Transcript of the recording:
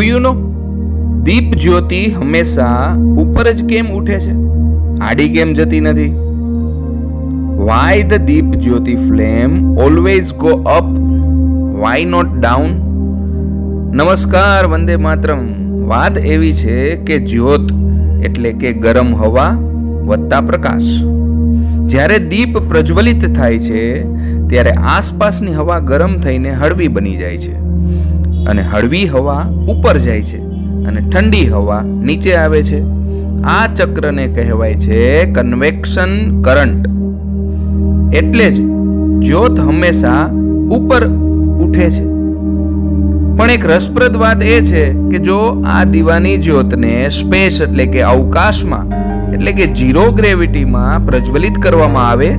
You know દીપ જ્યોતિ હંમેશા ઉપર જ કેમ ઉઠે છે, આડી કેમ જતી નથી? Y the Deep Jyoti flame always go up, why note down? નમસ્કાર, વંદે માતરમ. વાત એવી છે કે જ્યોત એટલે કે ગરમ હવા વત્તા પ્રકાશ. જ્યારે દીપ પ્રજ્વલિત થાય છે ત્યારે આસપાસની હવા ગરમ થઈને હળવી બની જાય છે, અને હળવી હવા ઉપર જાય છે અને ઠંડી હવા નીચે આવે છે. આ ચક્રને કહેવાય છે કન્વેક્શન કરંટ. એટલે જ જ્યોત હંમેશા ઉપર ઉઠે છે. પણ એક રસપ્રદ વાત એ છે કે જો આ દીવાની જ્યોતને સ્પેસ એટલે કે અવકાશમાં એટલે કે ઝીરો ગ્રેવિટીમાં પ્રજ્વલિત કરવામાં આવે